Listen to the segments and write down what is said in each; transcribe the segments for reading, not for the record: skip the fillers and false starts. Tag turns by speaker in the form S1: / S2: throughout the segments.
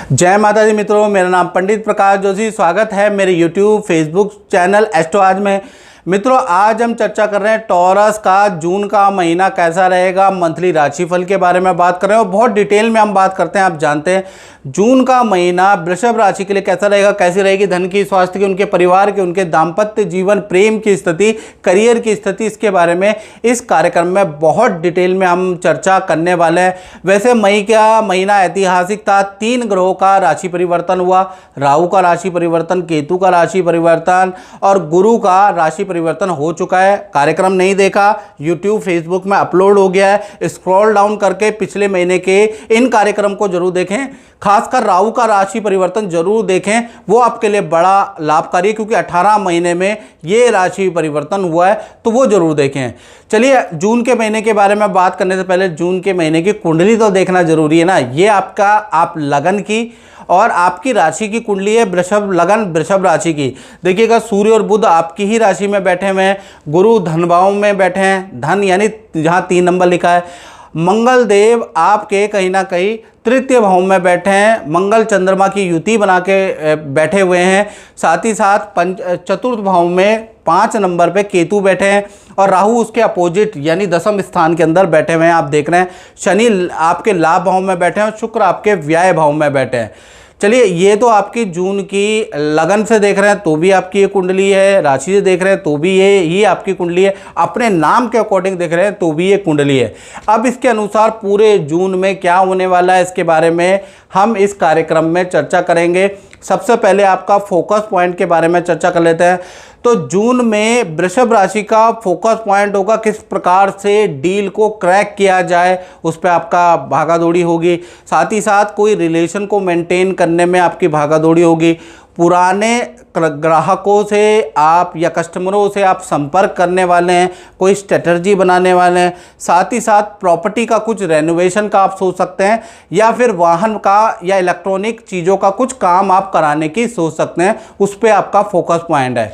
S1: जय माता दी मित्रों, मेरा नाम पंडित प्रकाश जोशी। स्वागत है मेरे यूट्यूब फेसबुक चैनल एस्ट्रो आज में। मित्रों, आज हम चर्चा कर रहे हैं टॉरस का जून का महीना कैसा रहेगा, मंथली राशिफल के बारे में बात कर रहे हैं और बहुत डिटेल में हम बात करते हैं। आप जानते हैं जून का महीना वृषभ राशि के लिए कैसा रहेगा, कैसी रहेगी धन की, स्वास्थ्य की, उनके परिवार की, उनके दाम्पत्य जीवन, प्रेम की स्थिति, करियर की स्थिति, इसके बारे में इस कार्यक्रम में बहुत डिटेल में हम चर्चा करने वाले हैं। वैसे मई का महीना ऐतिहासिक था। 3 ग्रहों का राशि परिवर्तन हुआ। राहु का राशि परिवर्तन, केतु का राशि परिवर्तन और गुरु का राशि परिवर्तन हो चुका है। कार्यक्रम नहीं देखा, यूट्यूब फेसबुक में अपलोड हो गया है। स्क्रॉल डाउन करके पिछले महीने के इन कार्यक्रम को जरूर देखें। खासकर राहु का राशि परिवर्तन जरूर देखें, वो आपके लिए बड़ा लाभकारी है क्योंकि 18 महीने में ये राशि परिवर्तन हुआ है, तो वो जरूर देखें। चलिए, जून के महीने के बारे में बात करने से पहले जून के महीने की कुंडली तो देखना जरूरी है ना। ये आप लगन की और आपकी राशि की कुंडली है, वृषभ लगन वृषभ राशि की। देखिएगा, सूर्य और बुध आपकी ही राशि में बैठे हुए हैं, गुरु धन भाव में बैठे हैं, धन यानी जहाँ 3 नंबर लिखा है। मंगल देव आपके कहीं ना कहीं तृतीय भाव में बैठे हैं, मंगल चंद्रमा की युति बना के बैठे हुए हैं। साथ ही साथ चतुर्थ भाव में 5 नंबर पे केतु बैठे हैं और राहु उसके अपोजिट यानी 10वें स्थान के अंदर बैठे हुए हैं। आप देख रहे हैं शनि आपके लाभ भाव में बैठे हैं और शुक्र आपके व्यय भाव में बैठे हैं। चलिए, ये तो आपकी जून की लगन से देख रहे हैं तो भी आपकी ये कुंडली है, राशि से देख रहे हैं तो भी ये ही आपकी कुंडली है, अपने नाम के अकॉर्डिंग देख रहे हैं तो भी ये कुंडली है। अब इसके अनुसार पूरे जून में क्या होने वाला है, इसके बारे में हम इस कार्यक्रम में चर्चा करेंगे। सबसे पहले आपका फोकस पॉइंट के बारे में चर्चा कर लेते हैं। तो जून में वृषभ राशि का फोकस पॉइंट होगा किस प्रकार से डील को क्रैक किया जाए, उस पर आपका भागा दौड़ी होगी। साथ ही साथ कोई रिलेशन को मेंटेन करने में आपकी भागा दौड़ी होगी। पुराने ग्राहकों से आप या कस्टमरों से आप संपर्क करने वाले हैं, कोई स्ट्रेटजी बनाने वाले हैं। साथ ही साथ प्रॉपर्टी का कुछ रेनोवेशन का आप सोच सकते हैं या फिर वाहन का या इलेक्ट्रॉनिक चीज़ों का कुछ काम आप कराने की सोच सकते हैं, उस पर आपका फोकस पॉइंट है।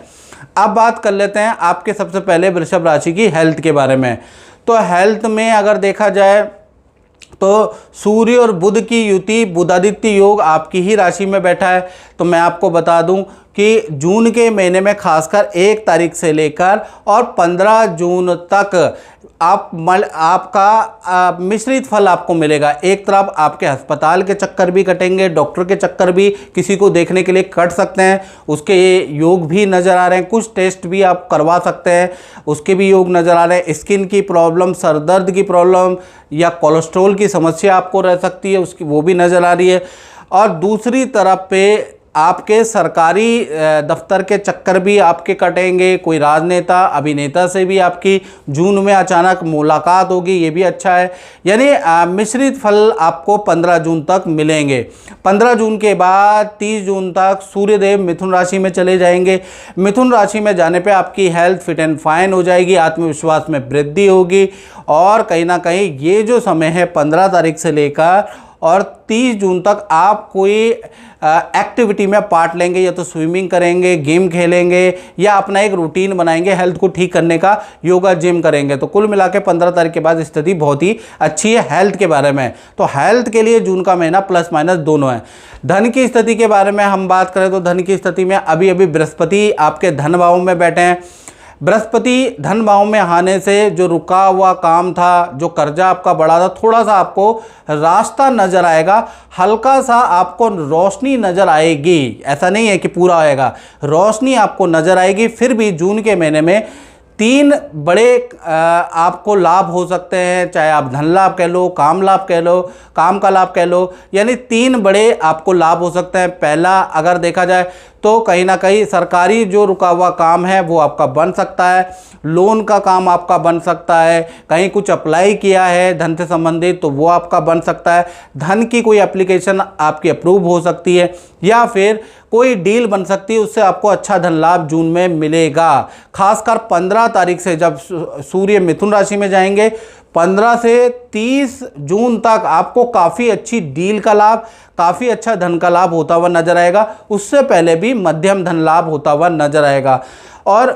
S1: अब बात कर लेते हैं आपके सबसे पहले वृषभ राशि की हेल्थ के बारे में। तो हेल्थ में अगर देखा जाए तो सूर्य और बुध की युति, बुधादित्य योग आपकी ही राशि में बैठा है। तो मैं आपको बता दूं कि जून के महीने में खासकर 1 तारीख से लेकर और 15 जून तक आपका मिश्रित फल आपको मिलेगा। एक तरफ आपके अस्पताल के चक्कर भी कटेंगे, डॉक्टर के चक्कर भी किसी को देखने के लिए कट सकते हैं, उसके योग भी नज़र आ रहे हैं। कुछ टेस्ट भी आप करवा सकते हैं, उसके भी योग नज़र आ रहे हैं। स्किन की प्रॉब्लम, सर दर्द की प्रॉब्लम या कोलेस्ट्रॉल की समस्या आपको रह सकती है, उसकी वो भी नज़र आ रही है। और दूसरी तरफ पे आपके सरकारी दफ्तर के चक्कर भी आपके कटेंगे। कोई राजनेता, अभिनेता से भी आपकी जून में अचानक मुलाकात होगी, ये भी अच्छा है। यानी मिश्रित फल आपको 15 जून तक मिलेंगे। 15 जून के बाद 30 जून तक सूर्यदेव मिथुन राशि में चले जाएंगे। मिथुन राशि में जाने पे आपकी हेल्थ फिट एंड फाइन हो जाएगी, आत्मविश्वास में वृद्धि होगी और कहीं ना कहीं ये जो समय है 15 तारीख से लेकर और 30 जून तक आप कोई एक्टिविटी में पार्ट लेंगे, या तो स्विमिंग करेंगे, गेम खेलेंगे या अपना एक रूटीन बनाएंगे हेल्थ को ठीक करने का, योगा जिम करेंगे। तो कुल मिला के 15 तारीख के बाद स्थिति बहुत ही अच्छी है हेल्थ के बारे में। तो हेल्थ के लिए जून का महीना प्लस माइनस दोनों है। धन की स्थिति के बारे में हम बात करें तो धन की स्थिति में अभी अभी बृहस्पति आपके धन भाव में बैठे हैं। बृहस्पति धन भाव में आने से जो रुका हुआ काम था, जो कर्जा आपका बढ़ा था, थोड़ा सा आपको रास्ता नजर आएगा, हल्का सा आपको रोशनी नजर आएगी। ऐसा नहीं है कि पूरा आएगा, रोशनी आपको नजर आएगी। फिर भी जून के महीने में 3 बड़े आपको लाभ हो सकते हैं, चाहे आप धन लाभ कह लो, काम लाभ कह लो, काम का लाभ कह लो, यानी 3 बड़े आपको लाभ हो सकते हैं। पहला अगर देखा जाए तो कहीं ना कहीं सरकारी जो रुका हुआ काम है वो आपका बन सकता है, लोन का काम आपका बन सकता है, कहीं कुछ अप्लाई किया है धन से संबंधित तो वो आपका बन सकता है, धन की कोई एप्लीकेशन आपकी अप्रूव हो सकती है या फिर कोई डील बन सकती है, उससे आपको अच्छा धन लाभ जून में मिलेगा। खासकर 15 तारीख से जब सूर्य मिथुन राशि में जाएंगे, 15 से 30 जून तक आपको काफ़ी अच्छी डील का लाभ, काफ़ी अच्छा धन का लाभ होता हुआ नजर आएगा। उससे पहले भी मध्यम धन लाभ होता हुआ नजर आएगा। और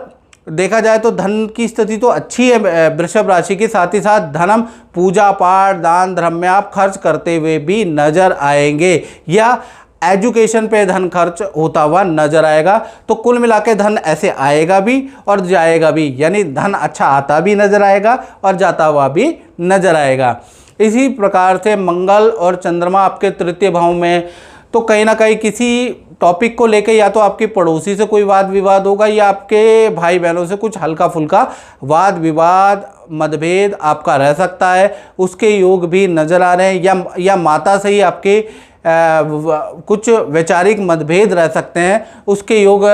S1: देखा जाए तो धन की स्थिति तो अच्छी है वृषभ राशि की, साथ ही साथ धर्म, पूजा पाठ, दान धर्म में आप खर्च करते हुए भी नजर आएंगे, या एजुकेशन पे धन खर्च होता हुआ नजर आएगा। तो कुल मिला के धन ऐसे आएगा भी और जाएगा भी, यानी धन अच्छा आता भी नजर आएगा और जाता हुआ भी नजर आएगा। इसी प्रकार से मंगल और चंद्रमा आपके तृतीय भाव में, तो कहीं ना कहीं किसी टॉपिक को लेकर या तो आपके पड़ोसी से कोई वाद विवाद होगा या आपके भाई बहनों से कुछ हल्का फुल्का वाद विवाद मतभेद आपका रह सकता है, उसके योग भी नज़र आ रहे हैं। या माता से ही आपके कुछ वैचारिक मतभेद रह सकते हैं, उसके योग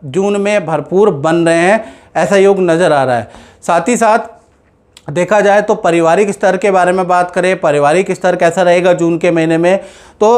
S1: जून में भरपूर बन रहे हैं, ऐसा योग नज़र आ रहा है। साथ ही साथ देखा जाए तो पारिवारिक स्तर के बारे में बात करें, पारिवारिक स्तर कैसा रहेगा जून के महीने में, तो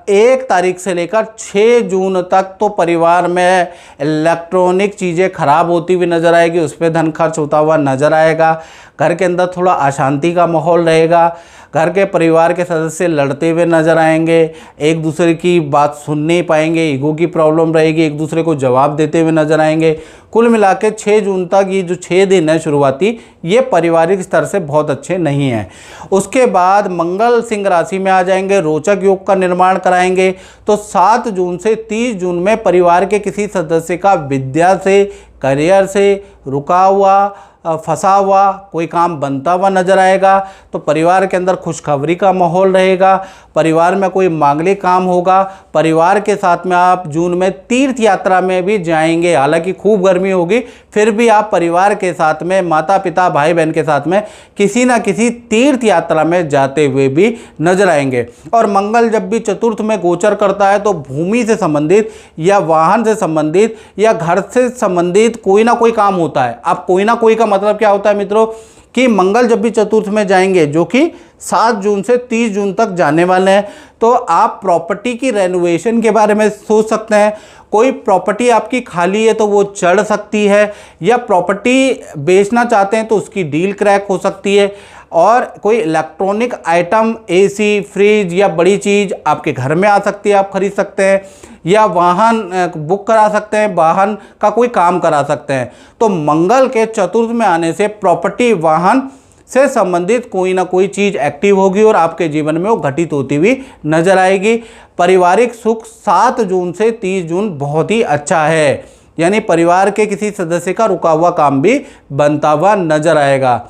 S1: 1 तारीख से लेकर 6 जून तक तो परिवार में इलेक्ट्रॉनिक चीज़ें खराब होती हुई नज़र आएगी, उस पर धन खर्च होता हुआ नज़र आएगा। घर के अंदर थोड़ा अशांति का माहौल रहेगा, घर के परिवार के सदस्य लड़ते हुए नज़र आएंगे, एक दूसरे की बात सुन नहीं पाएंगे, ईगो की प्रॉब्लम रहेगी, एक दूसरे को जवाब देते हुए नज़र आएंगे। कुल मिला के 6 जून तक ये जो 6 दिन है शुरुआती, ये पारिवारिक स्तर से बहुत अच्छे नहीं हैं। उसके बाद मंगल सिंह राशि में आ जाएंगे, रोचक योग का निर्माण कराएंगे। तो 7 जून से 30 जून में परिवार के किसी सदस्य का विद्या से, करियर से रुका हुआ फंसा हुआ कोई काम बनता हुआ नजर आएगा। तो परिवार के अंदर खुशखबरी का माहौल रहेगा, परिवार में कोई मांगलिक काम होगा। परिवार के साथ में आप जून में तीर्थ यात्रा में भी जाएंगे, हालांकि खूब गर्मी होगी, फिर भी आप परिवार के साथ में माता पिता भाई बहन के साथ में किसी ना किसी तीर्थ यात्रा में जाते हुए भी नजर आएंगे। और मंगल जब भी चतुर्थ में गोचर करता है तो भूमि से संबंधित या वाहन से संबंधित या घर से संबंधित कोई ना कोई काम होता है। आप कोई ना कोई का मतलब क्या होता है मित्रों, कि मंगल जब भी चतुर्थ में जाएंगे, जो कि 7 जून से 30 जून तक जाने वाले हैं, तो आप प्रॉपर्टी की रेनोवेशन के बारे में सोच सकते हैं। कोई प्रॉपर्टी आपकी खाली है तो वो चढ़ सकती है, या प्रॉपर्टी बेचना चाहते हैं तो उसकी डील क्रैक हो सकती है। और कोई इलेक्ट्रॉनिक आइटम, एसी, फ्रिज या बड़ी चीज़ आपके घर में आ सकती है, आप खरीद सकते हैं, या वाहन बुक करा सकते हैं, वाहन का कोई काम करा सकते हैं। तो मंगल के चतुर्थ में आने से प्रॉपर्टी, वाहन से संबंधित कोई ना कोई चीज़ एक्टिव होगी और आपके जीवन में वो घटित होती हुई नजर आएगी। पारिवारिक सुख 7 जून से 30 जून बहुत ही अच्छा है, यानी परिवार के किसी सदस्य का रुका हुआ काम भी बनता हुआ नजर आएगा।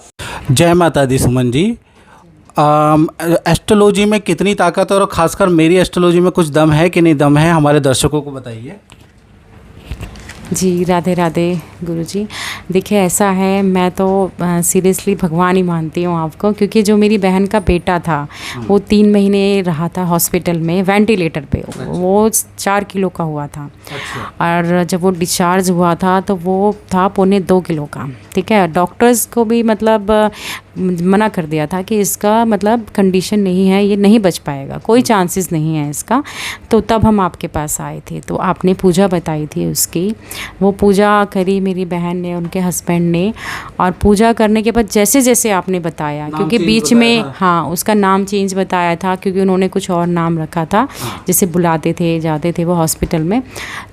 S1: जय माता दी सुमन जी। एस्ट्रोलॉजी में कितनी ताकत है और ख़ासकर मेरी एस्ट्रोलॉजी में कुछ दम है कि नहीं दम है, हमारे दर्शकों को बताइए।
S2: जी राधे राधे गुरुजी। देखिए ऐसा है, मैं तो सीरियसली भगवान ही मानती हूँ आपको, क्योंकि जो मेरी बहन का बेटा था वो 3 महीने रहा था हॉस्पिटल में वेंटिलेटर पे। वो 4 किलो का हुआ था। और जब वो डिस्चार्ज हुआ था तो वो था 1.25 किलो का। ठीक है, डॉक्टर्स को भी मतलब मना कर दिया था कि इसका मतलब कंडीशन नहीं है, ये नहीं बच पाएगा, कोई चांसेस नहीं है इसका। तो तब हम आपके पास आए थे, तो आपने पूजा बताई थी उसकी, वो पूजा करी मेरी बहन ने, उनके हस्बैंड ने। और पूजा करने के बाद जैसे जैसे आपने बताया, क्योंकि बीच में हाँ उसका नाम चेंज बताया था, क्योंकि उन्होंने कुछ और नाम रखा था जैसे बुलाते थे जाते थे वो हॉस्पिटल में।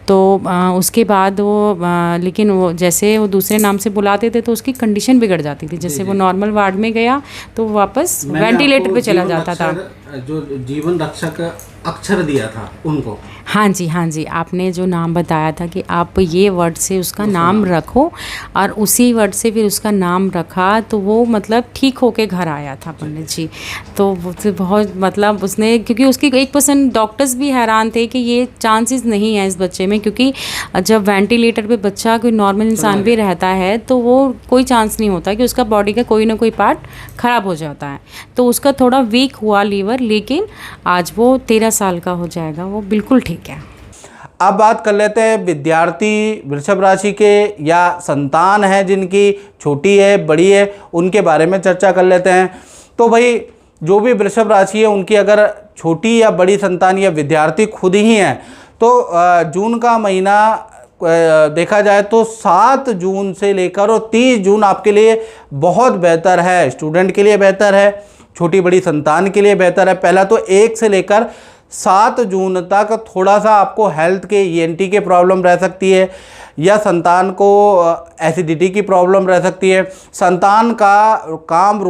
S2: तो उसके बाद वो लेकिन वो जैसे वो दूसरे नाम से बुलाते थे तो उसकी कंडीशन बिगड़ जाती थी। जैसे वो नॉर्मल वार्ड में गया तो वापस वेंटिलेटर पे चला जाता था।
S1: जो जीवन रक्षक अक्षर दिया था उनको,
S2: हाँ जी, आपने जो नाम बताया था कि आप ये वर्ड से उसका नाम रखो, और उसी वर्ड से फिर उसका नाम रखा, तो वो मतलब ठीक होके घर आया था पंडित जी। तो बहुत मतलब उसने, क्योंकि उसकी 1% डॉक्टर्स भी हैरान थे कि ये चांसेस नहीं है इस बच्चे में, क्योंकि जब वेंटिलेटर पे बच्चा कोई नॉर्मल इंसान भी रहता है तो वो कोई चांस नहीं होता कि उसका बॉडी का कोई ना कोई पार्ट ख़राब हो जाता है। तो उसका थोड़ा वीक हुआ लीवर, लेकिन आज वो 13 साल का हो जाएगा, वो बिल्कुल ठीक है।
S1: अब बात कर लेते हैं विद्यार्थी वृषभ राशि के या संतान है जिनकी, छोटी है बड़ी है, उनके बारे में चर्चा कर लेते हैं। तो भाई जो भी वृषभ राशि है उनकी अगर छोटी या बड़ी संतान या विद्यार्थी खुद ही हैं, तो जून का महीना देखा जाए तो 7 जून से लेकर और 30 जून आपके लिए बहुत बेहतर है। स्टूडेंट के लिए बेहतर है, छोटी बड़ी संतान के लिए बेहतर है। पहला तो 1 से लेकर 7 जून तक थोड़ा सा आपको हेल्थ के ईएनटी के प्रॉब्लम रह सकती है, या संतान को एसिडिटी की प्रॉब्लम रह सकती है। संतान का काम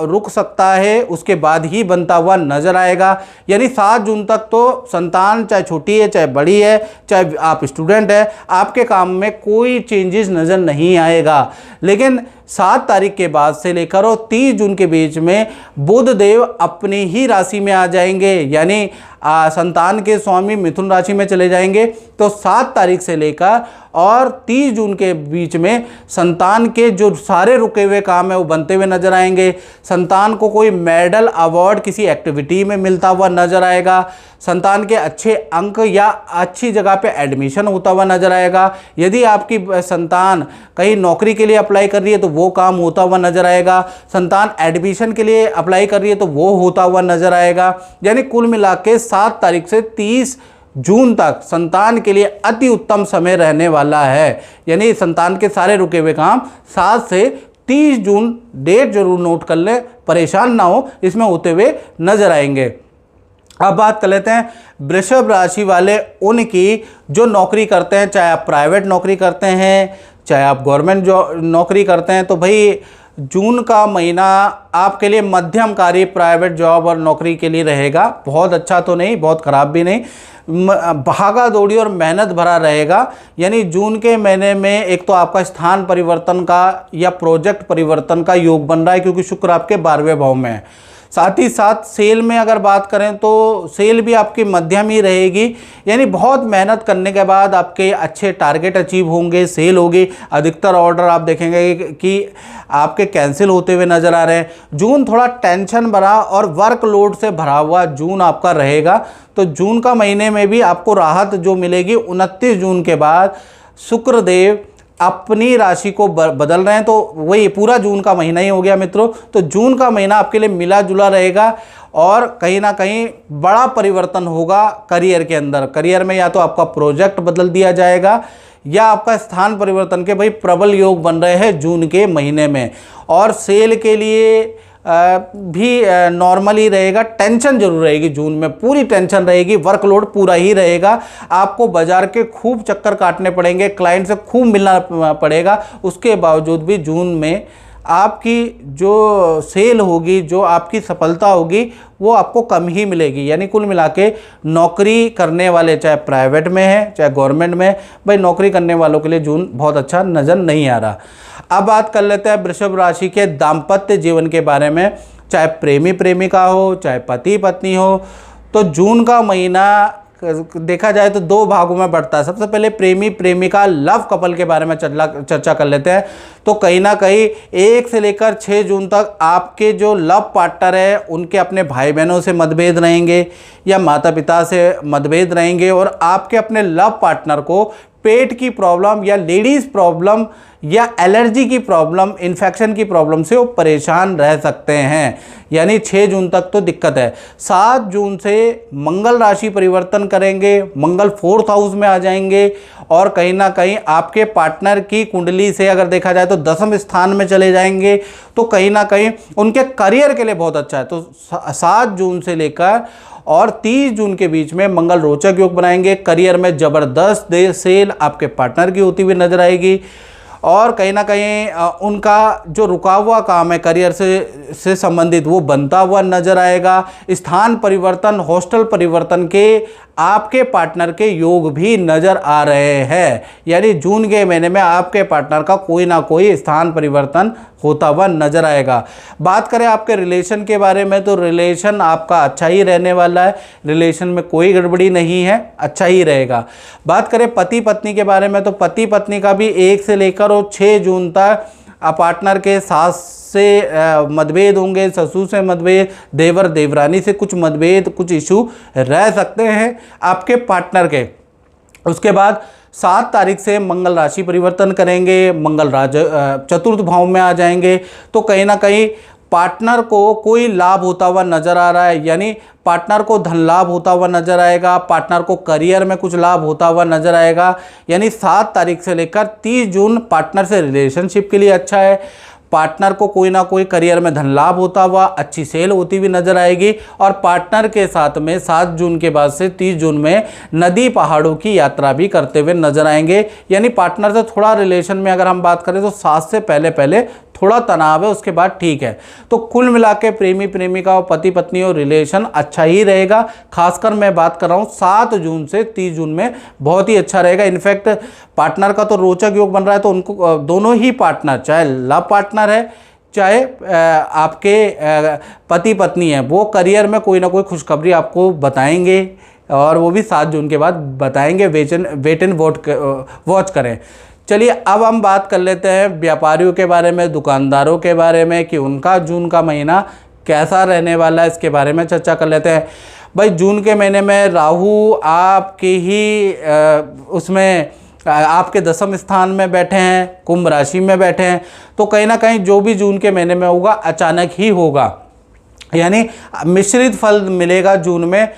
S1: रुक सकता है, उसके बाद ही बनता हुआ नज़र आएगा। यानी 7 जून तक तो संतान चाहे छोटी है चाहे बड़ी है, चाहे आप स्टूडेंट है, आपके काम में कोई चेंजेस नज़र नहीं आएगा। लेकिन 7 तारीख के बाद से लेकर और 30 जून के बीच में बुध देव अपनी ही राशि में आ जाएंगे, यानी संतान के स्वामी मिथुन राशि में चले जाएंगे। तो 7 तारीख से लेकर और 30 जून के बीच में संतान के जो सारे रुके हुए काम है वो बनते हुए नजर आएंगे। संतान को कोई मेडल अवार्ड किसी एक्टिविटी में मिलता हुआ नजर आएगा। संतान के अच्छे अंक या अच्छी जगह पे एडमिशन होता हुआ नजर आएगा। यदि आपकी संतान कहीं नौकरी के लिए अप्लाई कर रही है तो वो काम होता हुआ नजर आएगा। संतान एडमिशन के लिए अप्लाई कर रही है तो वो होता हुआ नजर आएगा। यानी कुल मिला के 7 तारीख से 30 जून तक संतान के लिए अति उत्तम समय रहने वाला है। यानी संतान के सारे रुके हुए काम 7 से 30 जून, डेट जरूर नोट कर लें, परेशान ना हो, इसमें होते हुए नजर आएंगे। अब बात कर लेते हैं वृषभ राशि वाले उनकी जो नौकरी करते हैं, चाहे आप प्राइवेट नौकरी करते हैं चाहे आप गवर्नमेंट नौकरी करते हैं, तो भाई जून का महीना आपके लिए मध्यमकारी प्राइवेट जॉब और नौकरी के लिए रहेगा। बहुत अच्छा तो नहीं, बहुत ख़राब भी नहीं, भागा दौड़ी और मेहनत भरा रहेगा। यानी जून के महीने में एक तो आपका स्थान परिवर्तन का या प्रोजेक्ट परिवर्तन का योग बन रहा है, क्योंकि शुक्र आपके 12वें भाव में है। साथ ही साथ सेल में अगर बात करें तो सेल भी आपकी मध्यम ही रहेगी। यानी बहुत मेहनत करने के बाद आपके अच्छे टारगेट अचीव होंगे, सेल होगी। अधिकतर ऑर्डर आप देखेंगे कि आपके कैंसिल होते हुए नज़र आ रहे हैं। जून थोड़ा टेंशन भरा और वर्कलोड से भरा हुआ जून आपका रहेगा। तो जून का महीने में भी आपको राहत जो मिलेगी 29 जून के बाद शुक्रदेव अपनी राशि को बदल रहे हैं, तो वही पूरा जून का महीना ही हो गया मित्रों। तो जून का महीना आपके लिए मिला जुला रहेगा और कहीं ना कहीं बड़ा परिवर्तन होगा करियर के अंदर। करियर में या तो आपका प्रोजेक्ट बदल दिया जाएगा या आपका स्थान परिवर्तन के भाई प्रबल योग बन रहे हैं जून के महीने में। और सेल के लिए भी नॉर्मल ही रहेगा। टेंशन जरूर रहेगी जून में, पूरी टेंशन रहेगी, वर्कलोड पूरा ही रहेगा। आपको बाजार के खूब चक्कर काटने पड़ेंगे, क्लाइंट से खूब मिलना पड़ेगा। उसके बावजूद भी जून में आपकी जो सेल होगी, जो आपकी सफलता होगी, वो आपको कम ही मिलेगी। यानी कुल मिला के नौकरी करने वाले, चाहे प्राइवेट में है चाहे गवर्नमेंट में, भाई नौकरी करने वालों के लिए जून बहुत अच्छा नज़र नहीं आ रहा। अब बात कर लेते हैं वृषभ राशि के दाम्पत्य जीवन के बारे में। चाहे प्रेमी प्रेमिका हो, चाहे पति पत्नी हो, तो जून का महीना देखा जाए तो 2 भागों में बढ़ता है। सबसे पहले प्रेमी प्रेमिका लव कपल के बारे में चर्चा कर लेते हैं। तो कहीं ना कहीं 1 से लेकर 6 जून तक आपके जो लव पार्टनर है उनके अपने भाई बहनों से मतभेद रहेंगे या माता पिता से मतभेद रहेंगे, और आपके अपने लव पार्टनर को पेट की प्रॉब्लम या लेडीज़ प्रॉब्लम या एलर्जी की प्रॉब्लम, इन्फेक्शन की प्रॉब्लम से वो परेशान रह सकते हैं। यानी 6 जून तक तो दिक्कत है। 7 जून से मंगल राशि परिवर्तन करेंगे, मंगल 4th हाउस में आ जाएंगे और कहीं ना कहीं आपके पार्टनर की कुंडली से अगर देखा जाए तो 10वें स्थान में चले जाएंगे। तो कहीं ना कहीं उनके करियर के लिए बहुत अच्छा है। तो 7 जून से लेकर और 30 जून के बीच में मंगल रोचक योग बनाएंगे। करियर में ज़बरदस्त सेल आपके पार्टनर की होती हुई नजर आएगी और कहीं ना कहीं उनका जो रुका हुआ काम है करियर से संबंधित, वो बनता हुआ नजर आएगा। स्थान परिवर्तन, हॉस्टल परिवर्तन के आपके पार्टनर के योग भी नज़र आ रहे हैं। यानी जून के महीने में आपके पार्टनर का कोई ना कोई स्थान परिवर्तन होता हुआ नज़र आएगा। बात करें आपके रिलेशन के बारे में, तो रिलेशन आपका अच्छा ही रहने वाला है। रिलेशन में कोई गड़बड़ी नहीं है, अच्छा ही रहेगा। बात करें पति पत्नी के बारे में, तो पति पत्नी का भी 1 से लेकर और 6 जून तक पार्टनर के सास से मतभेद होंगे, ससुर से मतभेद, देवर देवरानी से कुछ मतभेद, कुछ इशू रह सकते हैं आपके पार्टनर के। उसके बाद 7 तारीख से मंगल राशि परिवर्तन करेंगे, मंगल चतुर्थ भाव में आ जाएंगे। तो कहीं ना कहीं पार्टनर को कोई लाभ होता हुआ नज़र आ रहा है। यानी पार्टनर को धन लाभ होता हुआ नज़र आएगा, पार्टनर को करियर में कुछ लाभ होता हुआ नज़र आएगा। यानी 7 तारीख से लेकर 30 जून पार्टनर से रिलेशनशिप के लिए अच्छा है। पार्टनर को कोई ना कोई करियर में धन लाभ होता हुआ, अच्छी सेल होती हुई नजर आएगी। और पार्टनर के साथ में 7 जून के बाद से 30 जून में नदी पहाड़ों की यात्रा भी करते हुए नजर आएंगे। यानी पार्टनर से थोड़ा रिलेशन में अगर हम बात करें तो 7 से पहले थोड़ा तनाव है, उसके बाद ठीक है। तो कुल मिला के प्रेमी प्रेमिका और पति पत्नी और रिलेशन अच्छा ही रहेगा। खासकर मैं बात कर रहा हूँ 7 जून से 30 जून में बहुत ही अच्छा रहेगा। इनफैक्ट पार्टनर का तो रोचक योग बन रहा है, तो उनको दोनों ही पार्टनर, चाहे लव पार्टनर है चाहे आपके पति पत्नी है, वो करियर में कोई ना कोई खुशखबरी आपको बताएंगे और वो भी 7 जून के बाद बताएंगे। वेट एंड वॉच करें। चलिए अब हम बात कर लेते हैं व्यापारियों के बारे में, दुकानदारों के बारे में कि उनका जून का महीना कैसा रहने वाला है, इसके बारे में चर्चा कर लेते हैं। भाई जून के महीने में राहु आपके ही उसमें आपके 10वें स्थान में बैठे हैं, कुंभ राशि में बैठे हैं, तो कहीं ना कहीं जो भी जून के महीने में होगा अचानक ही होगा। यानी मिश्रित फल मिलेगा जून में,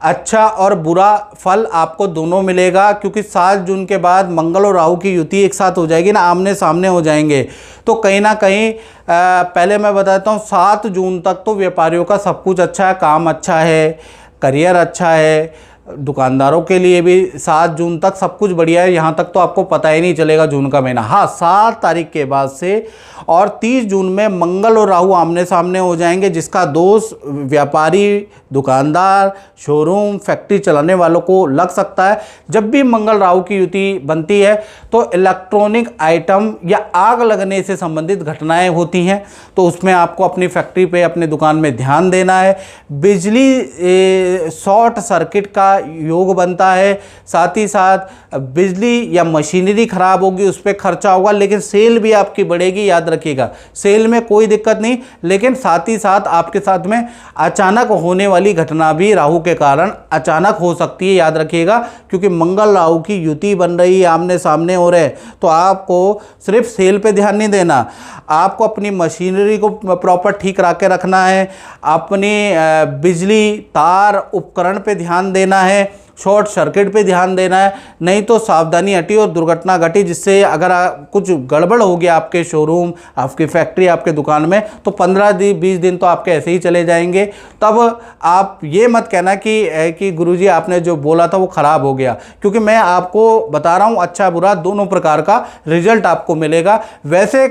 S1: अच्छा और बुरा फल आपको दोनों मिलेगा, क्योंकि 7 जून के बाद मंगल और राहु की युति एक साथ हो जाएगी ना, आमने सामने हो जाएंगे। तो कहीं ना कहीं पहले मैं बताता हूँ 7 जून तक तो व्यापारियों का सब कुछ अच्छा है, काम अच्छा है, करियर अच्छा है। दुकानदारों के लिए भी 7 जून तक सब कुछ बढ़िया है, यहाँ तक तो आपको पता ही नहीं चलेगा जून का महीना। हाँ, 7 तारीख के बाद से और 30 जून में मंगल और राहु आमने सामने हो जाएंगे, जिसका दोष व्यापारी, दुकानदार, शोरूम, फैक्ट्री चलाने वालों को लग सकता है। जब भी मंगल राहु की युति बनती है तो इलेक्ट्रॉनिक आइटम या आग लगने से संबंधित घटनाएं होती हैं, तो उसमें आपको अपनी फैक्ट्री पे, अपनी दुकान में ध्यान देना है। बिजली शॉर्ट सर्किट का योग बनता है, साथ ही साथ बिजली या मशीनरी खराब होगी, उस पर खर्चा होगा, लेकिन सेल भी आपकी बढ़ेगी। याद रखिएगा, सेल में कोई दिक्कत नहीं, लेकिन साथ ही साथ आपके साथ में अचानक होने वाली घटना भी राहु के कारण अचानक हो सकती है। याद रखिएगा, क्योंकि मंगल राहु की युति बन रही है, आमने सामने हो रहे, तो आपको सिर्फ सेल पे ध्यान नहीं देना, आपको अपनी मशीनरी को प्रॉपर ठीक करा के रखना है, अपनी बिजली तार उपकरण पे ध्यान देना है, शॉर्ट सर्किट पे ध्यान देना है, नहीं तो सावधानी हटी और दुर्घटना घटी, जिससे अगर कुछ गड़बड़ हो गया आपके शोरूम, आपकी फैक्ट्री, आपके दुकान में, तो 15-20 दिन तो आपके ऐसे ही चले जाएंगे। तब आप ये मत कहना कि गुरुजी आपने जो बोला था वो ख़राब हो गया, क्योंकि मैं आपको बता रहा हूँ अच्छा बुरा दोनों प्रकार का रिजल्ट आपको मिलेगा। वैसे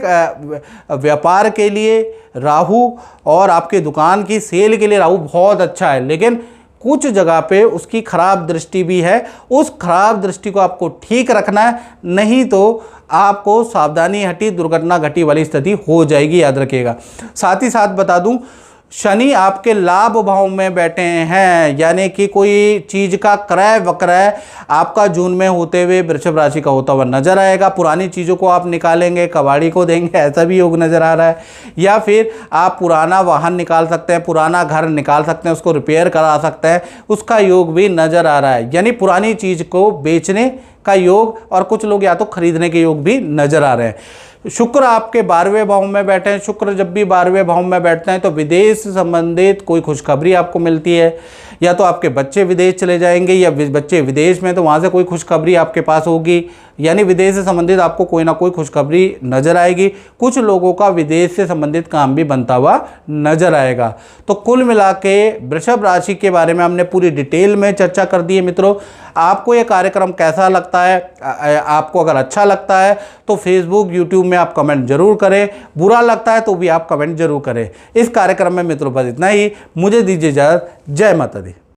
S1: व्यापार के लिए राहु और आपके दुकान की सेल के लिए राहु बहुत अच्छा है, लेकिन कुछ जगह पे उसकी खराब दृष्टि भी है, उस खराब दृष्टि को आपको ठीक रखना है, नहीं तो आपको सावधानी हटी दुर्घटना घटी वाली स्थिति हो जाएगी। याद रखिएगा। साथ ही साथ बता दूं, शनि आपके लाभ भाव में बैठे हैं, यानी कि कोई चीज़ का क्रय विक्रय आपका जून में होते हुए वृषभ राशि का होता हुआ नजर आएगा। पुरानी चीज़ों को आप निकालेंगे, कबाड़ी को देंगे, ऐसा भी योग नज़र आ रहा है। या फिर आप पुराना वाहन निकाल सकते हैं, पुराना घर निकाल सकते हैं, उसको रिपेयर करा सकते हैं, उसका योग भी नज़र आ रहा है। यानी पुरानी चीज़ को बेचने का योग और कुछ लोग या तो खरीदने के योग भी नज़र आ रहे हैं। शुक्र आपके 12वें भाव में बैठे हैं। शुक्र जब भी 12वें भाव में बैठते हैं तो विदेश से संबंधित कोई खुशखबरी आपको मिलती है, या तो आपके बच्चे विदेश चले जाएंगे, या बच्चे विदेश में तो वहाँ से कोई खुशखबरी आपके पास होगी, यानी विदेश से संबंधित आपको कोई ना कोई खुशखबरी नज़र आएगी। कुछ लोगों का विदेश से संबंधित काम भी बनता हुआ नज़र आएगा। तो कुल मिला के वृषभ राशि के बारे में हमने पूरी डिटेल में चर्चा कर दी है। मित्रों, आपको ये कार्यक्रम कैसा लगता है? आपको अगर अच्छा लगता है तो फेसबुक, यूट्यूब में आप कमेंट जरूर करें, बुरा लगता है तो भी आप कमेंट जरूर करें। इस कार्यक्रम में मित्रों बस इतना ही, मुझे दीजिए इजाज़त। जय माता दी।